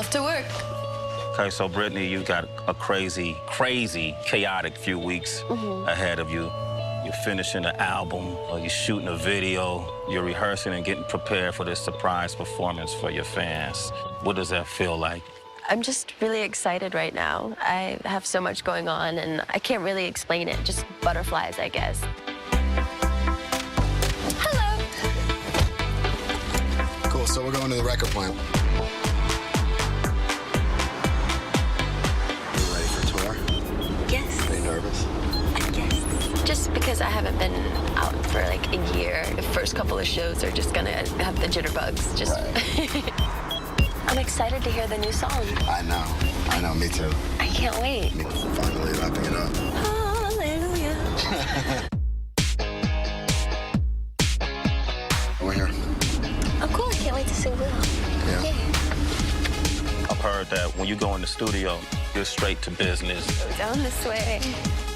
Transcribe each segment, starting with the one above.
off to work. Okay, so Brittany, you got a crazy, chaotic few weeks ahead of you. You're finishing an album, or you're shooting a video, you're rehearsing and getting prepared for this surprise performance for your fans. What does that feel like? I'm just really excited right now. I have so much going on, and I can't really explain it. Just butterflies, I guess. Hello. Cool, so we're going to the record plant. Yes. Are you nervous? Yes. Just because I haven't been out for like a year, the first couple of shows are just gonna have the jitterbugs. Just. Right. I'm excited to hear the new song. I know, me too. I can't wait. Me finally wrapping it up. Hallelujah. We're here. Oh, cool, I can't wait to sing Will. Yeah. I've heard that when you go in the studio, you're straight to business. Go down this way.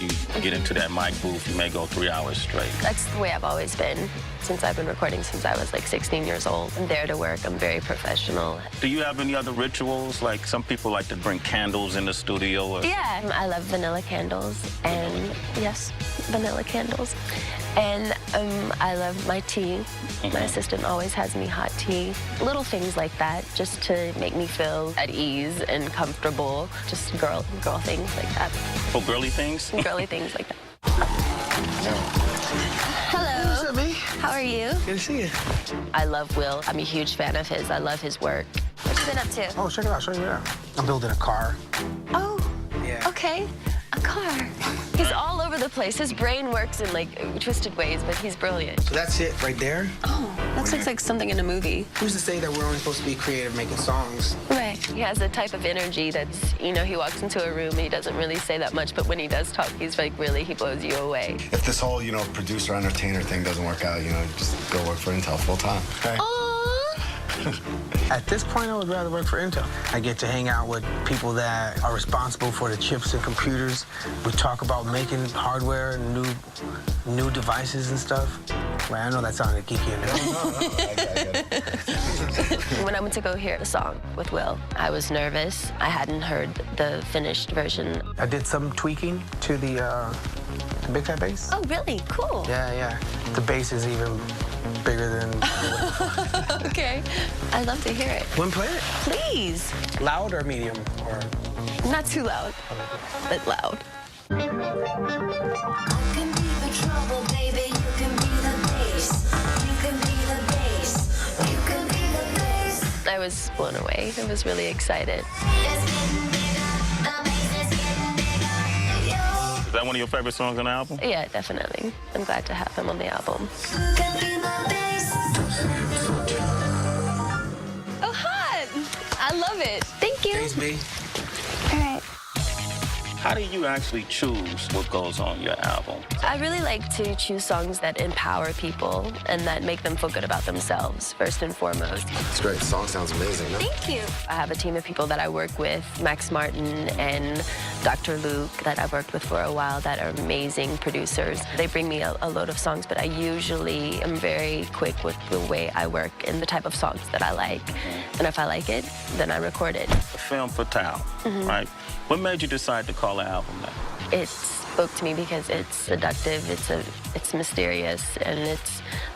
You get into that mic booth, you may go 3 hours straight. That's the way I've always been. Since I've been recording since I was like 16 years old. I'm there to work, I'm very professional. Do you have any other rituals? Like some people like to bring candles in the studio? Or... Yeah, I love vanilla candles, and yes, vanilla candles. And I love my tea. My assistant always has me hot tea. Little things like that, just to make me feel at ease and comfortable. Just girl things like that. Oh, girly things? Girly things like that. Hello. What's up, B? How are you? Good to see you. I love Will. I'm a huge fan of his. I love his work. What you been up to? Oh, check it out, show you out. I'm building a car. Oh, Yeah. okay. A car. He's all over the place. His brain works in like twisted ways, but he's brilliant. So that's it right there. Oh, that looks like something in a movie. Who's to say that we're only supposed to be creative making songs? Right. He has a type of energy that's, you know, he walks into a room and he doesn't really say that much, but when he does talk, he's like really, he blows you away. If this whole, producer entertainer thing doesn't work out, just go work for Intel full time. Okay? At this point, I would rather work for Intel. I get to hang out with people that are responsible for the chips and computers. We talk about making hardware and new devices and stuff. Well, I know that sounded geeky. When I went to go hear the song with Will, I was nervous. I hadn't heard the finished version. I did some tweaking to the big fat bass. Oh, really? Cool. Yeah. The bass is even bigger than... Okay. I'd love to hear it. Want to play it? Please. Loud or medium? Or... Not too loud, but loud. I can be the trouble, baby. You can be the bass. You can be the bass. You can be the bass. I was blown away. I was really excited. It's getting bigger. The bass is getting bigger. Yo. Is that one of your favorite songs on the album? Yeah, definitely. I'm glad to have him on the album. You can be my bass. Oh, hot! I love it. Thank you. Thanks, B. All right. How do you actually choose what goes on your album? I really like to choose songs that empower people and that make them feel good about themselves, first and foremost. It's great. The song sounds amazing, no? Thank you. I have a team of people that I work with, Max Martin and Dr. Luke, that I've worked with for a while, that are amazing producers. They bring me a load of songs, but I usually am very quick with the way I work and the type of songs that I like. And if I like it, then I record it. Femme Fatale, right? What made you decide to call the album that? It spoke to me because it's seductive, it's mysterious, and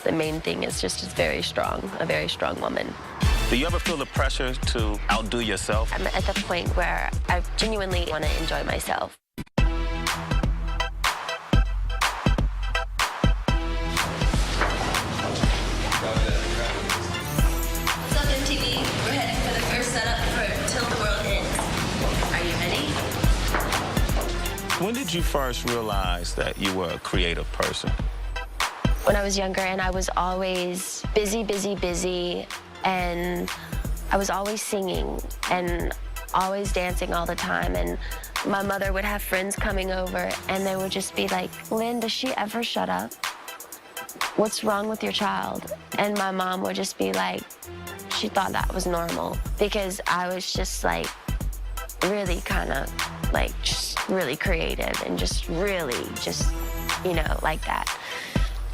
the main thing is just it's very strong, a very strong woman. Do you ever feel the pressure to outdo yourself? I'm at the point where I genuinely want to enjoy myself. What's up, MTV? We're heading for the first setup for Till the World Ends. Are you ready? When did you first realize that you were a creative person? When I was younger, and I was always busy, and I was always singing and always dancing all the time. And my mother would have friends coming over, and they would just be like, "Lynn, does she ever shut up? What's wrong with your child?" And my mom would just be like, she thought that was normal because I was just like really kind of like just really creative and just really just, like that.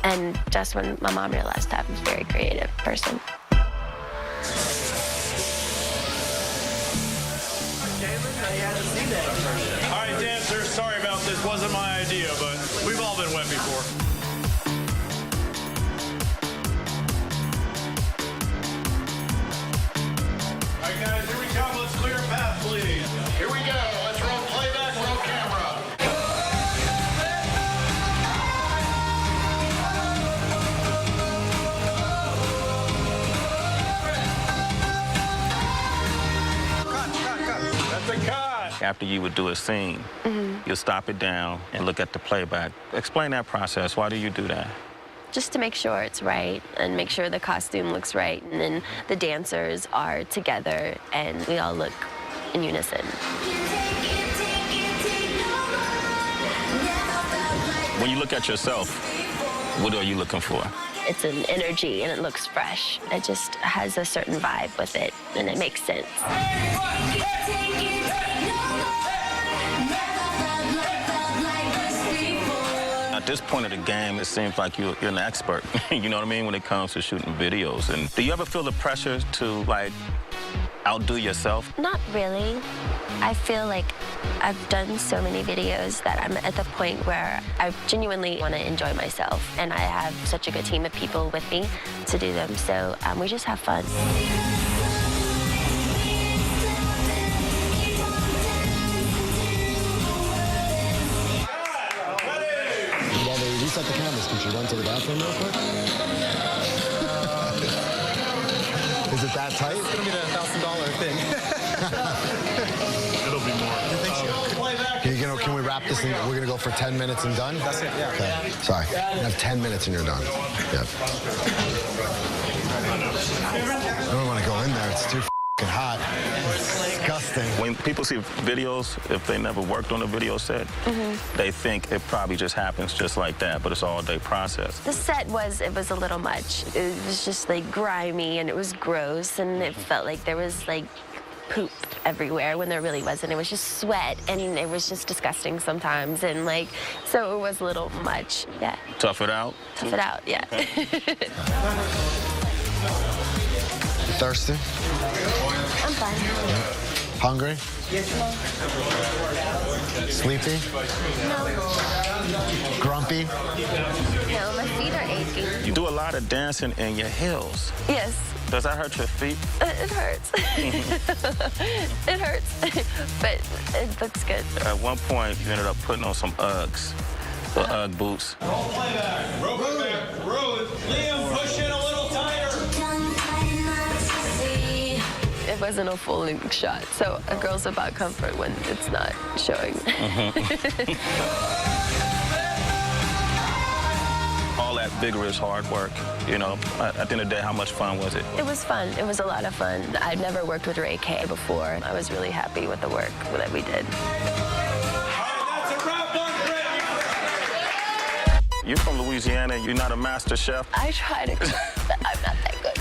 And just when my mom realized I was a very creative person. wasn't my idea, but we've all been wet before. All right, guys, here we come. Let's clear a path, please. Here we go. Let's roll playback, roll camera. That's a cut. After you would do a scene, you'll stop it down and look at the playback. Explain that process. Why do you do that? Just to make sure it's right and make sure the costume looks right and then the dancers are together and we all look in unison. When you look at yourself, what are you looking for? It's an energy and it looks fresh. It just has a certain vibe with it and it makes sense. At this point of the game, it seems like you're an expert, you know what I mean, when it comes to shooting videos. And do you ever feel the pressure to, like, outdo yourself? Not really. I feel like I've done so many videos that I'm at the point where I genuinely want to enjoy myself. And I have such a good team of people with me to do them. So we just have fun. While they reset the cameras, can you run to the bathroom real quick? Is it that tight? It's gonna be the $1,000 thing. It'll be more. Can we wrap this and we're gonna go for 10 minutes and done? That's it, yeah. Okay. Sorry. You have 10 minutes and you're done. Yep. I don't want to go in there. It's too f***ing hot. It's disgusting. When people see videos, if they never worked on a video set, they think it probably just happens just like that, but it's all day process. The set was a little much. It was just like grimy and it was gross and it felt like there was like poop everywhere when there really wasn't. It was just sweat and it was just disgusting sometimes and like, so it was a little much, yeah. Tough it out? Tough it out, yeah. You thirsty? I'm fine. Hungry? Sleepy? No. Grumpy? No, my feet are aching. You do a lot of dancing in your heels. Yes. Does that hurt your feet? It hurts. It hurts, but it looks good. At one point, you ended up putting on some Uggs, the Ugg boots. Roll playback. Roll playback. Roll it. Liam, push in a little tighter. It wasn't a full length shot, so a girl's about comfort when it's not showing. All that vigorous hard work, you know, at the end of the day, how much fun was it? It was fun. It was a lot of fun. I'd never worked with Ray K before. I was really happy with the work that we did. That's a wrap on Brittany. You're from Louisiana, you're not a master chef? I try to cook, but I'm not that good.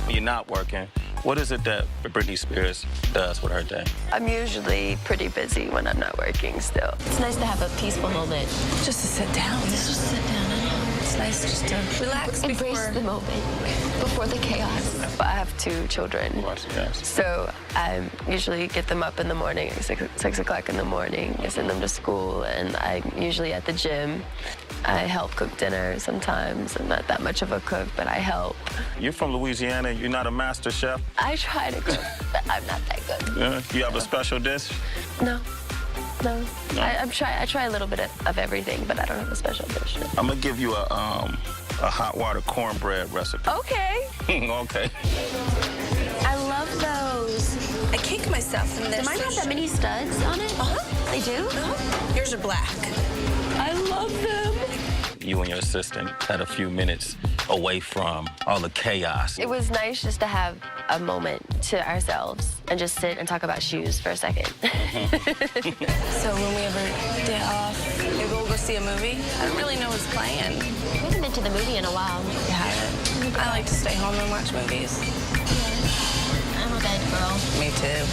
When you're not working, what is it that Britney Spears does with her day? I'm usually pretty busy when I'm not working still. It's nice to have a peaceful moment. Just to sit down. Just sit down. I know. It's nice just to relax Embrace the moment before the chaos. I have 2 children. Yes. So I usually get them up in the morning, 6 o'clock in the morning. I send them to school, and I'm usually at the gym. I help cook dinner sometimes. I'm not that much of a cook, but I help. You're from Louisiana, you're not a master chef? I try to cook, but I'm not that good. Yeah. You have a special dish? No. I try a little bit of everything, but I don't have a special dish. No. I'm gonna give you a hot water cornbread recipe. Okay. Okay. I love those. I kick myself in this. Do mine have that many studs on it? They do? Yours are black. I love them. You and your assistant had a few minutes away from all the chaos. It was nice just to have a moment to ourselves and just sit and talk about shoes for a second. So when we ever get off, maybe we'll go see a movie. I don't really know what's playing. We haven't been to the movie in a while. I like to stay home and watch movies. I'm a bed girl. Me too.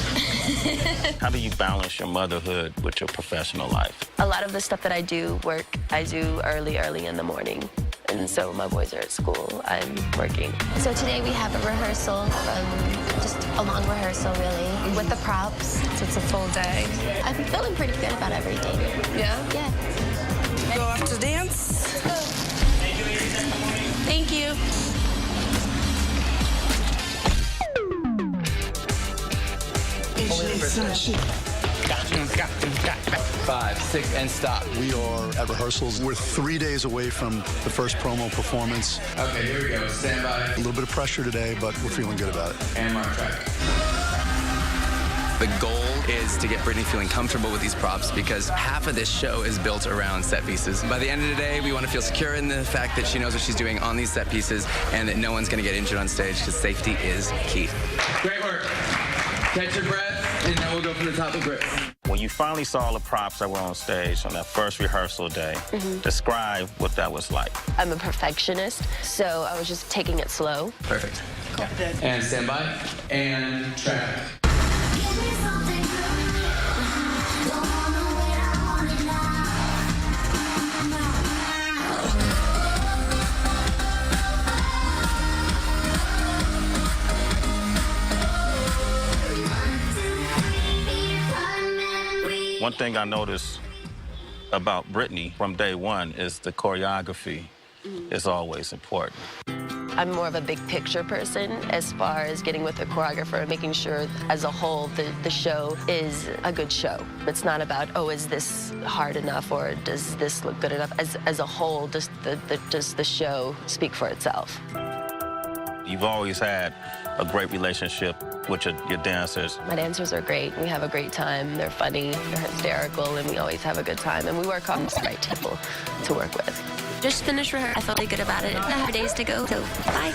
How do you balance your motherhood with your professional life? A lot of the stuff that I do early in the morning. And so my boys are at school, I'm working. So today we have a rehearsal, just a long rehearsal really, with the props. So it's a full day. I'm feeling pretty good about everything. Yeah? Yeah. Go off to dance. Thank you. Five, six, and stop. We are at rehearsals. We're 3 days away from the first promo performance. Okay, here we go. Stand by. A little bit of pressure today, but we're feeling good about it. And mark track. The goal is to get Britney feeling comfortable with these props because half of this show is built around set pieces. By the end of the day, we want to feel secure in the fact that she knows what she's doing on these set pieces and that no one's going to get injured on stage because safety is key. Great work. Catch your breath, and now we'll go from the top of Brit. When you finally saw the props that were on stage on that first rehearsal day, describe what that was like. I'm a perfectionist, so I was just taking it slow. Perfect. And stand by. And track. Give me something good. Don't wanna wait, I want it now. One thing I noticed about Britney from day one is the choreography is always important. I'm more of a big picture person as far as getting with the choreographer and making sure as a whole the show is a good show. It's not about, oh, is this hard enough or does this look good enough? As a whole, does the show speak for itself? You've always had a great relationship with your dancers. My dancers are great. We have a great time. They're funny, they're hysterical, and we always have a good time. And we work on the right people to work with. Just finished rehearsal. I felt really good about it. I have days to go, so bye.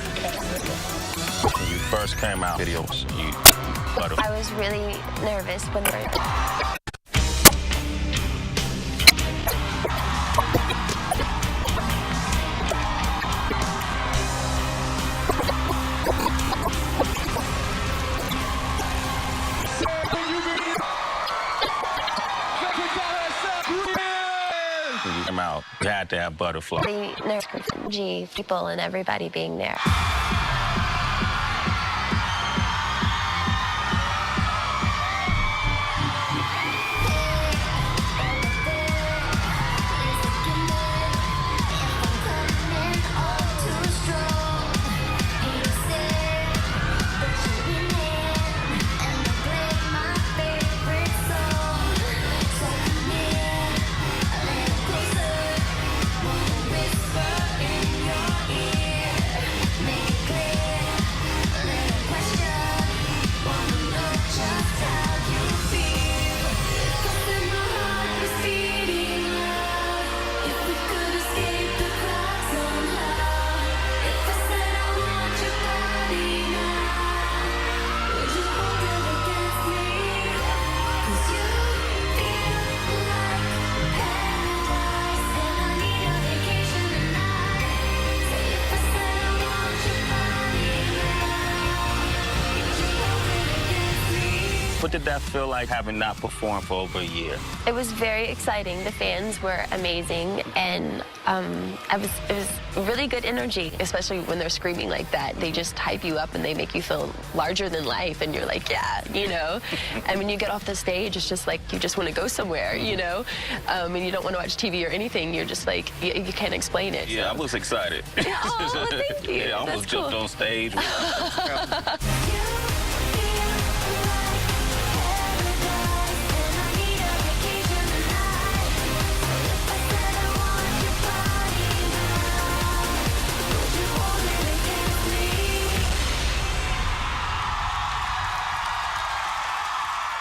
When you first came out, videos, I was really nervous when they were... when you came out, you had to have butterfly. The nurse from G, people and everybody being there. What did that feel like having not performed for over a year? It was very exciting. The fans were amazing, and it was really good energy, especially when they're screaming like that. They just hype you up and they make you feel larger than life, and you're like, yeah, you know. And when you get off the stage, it's just like you just want to go somewhere, you know. And you don't want to watch TV or anything. You're just like, you can't explain it. Yeah, I was excited. Oh, thank you. Yeah, I almost That's cool. jumped on stage.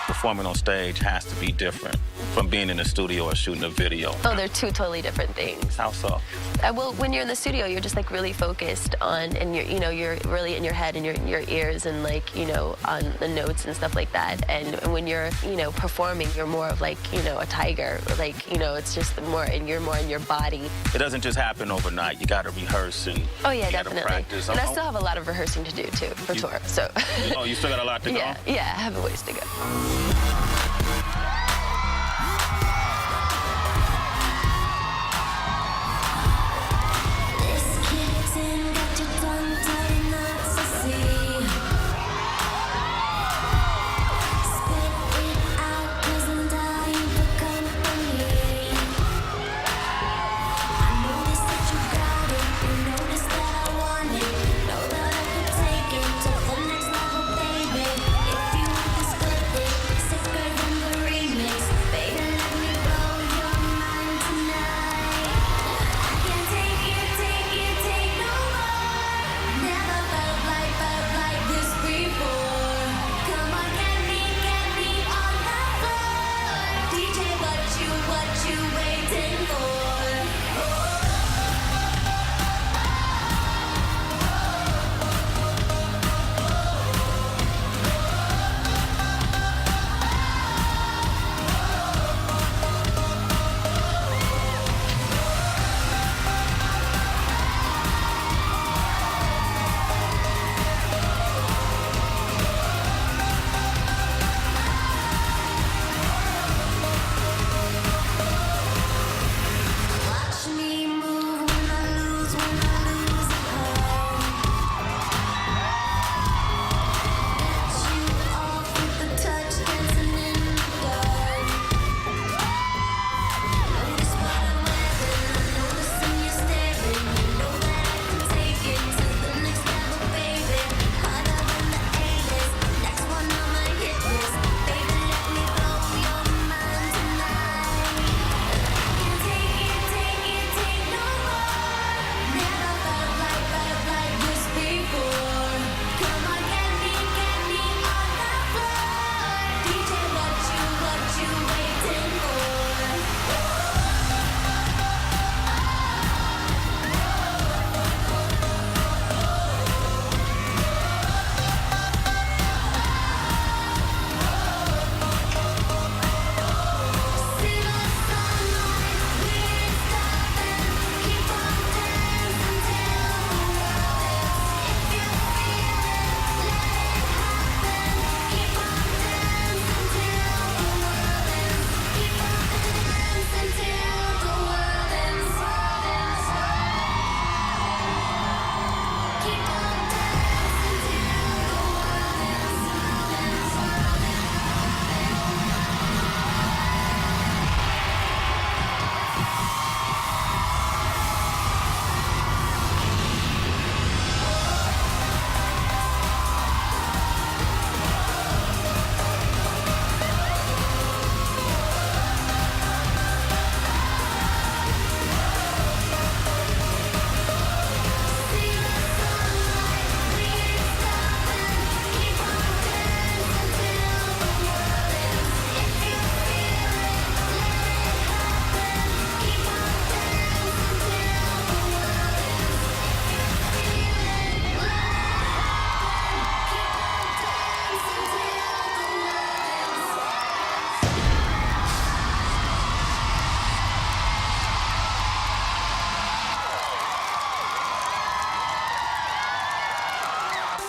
Performing on stage has to be different from being in the studio or shooting a video? Oh, they're two totally different things. How so? Well, when you're in the studio, you're just like really focused on, and you're really in your head and your ears and like, on the notes and stuff like that. And when you're, performing, you're more of like, a tiger. Like, it's just more, and you're more in your body. It doesn't just happen overnight. You got to rehearse and Oh yeah, you gotta definitely. practice. And I still have a lot of rehearsing to do too for tour. So. Oh, you still got a lot to go? Yeah, I have a ways to go.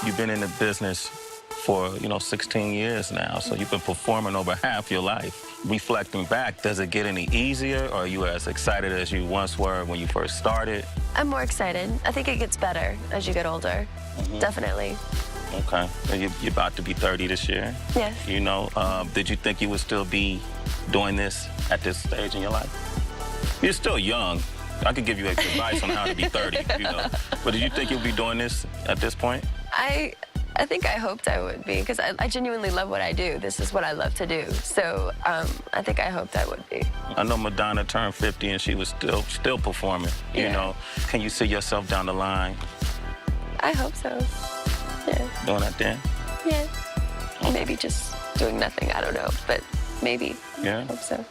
You've been in the business for, 16 years now, so you've been performing over half your life. Reflecting back, does it get any easier, or are you as excited as you once were when you first started? I'm more excited. I think it gets better as you get older. Definitely. Okay. And you're about to be 30 this year? Yes. Did you think you would still be doing this at this stage in your life? You're still young. I could give you advice on how to be 30, But did you think you'd be doing this at this point? I think I hoped I would be, because I genuinely love what I do. This is what I love to do. So I think I hoped I would be. I know Madonna turned 50 and she was still performing, Can you see yourself down the line? I hope so, yeah. Doing that then? Yeah. Maybe just doing nothing, I don't know, but maybe. Yeah? I hope so.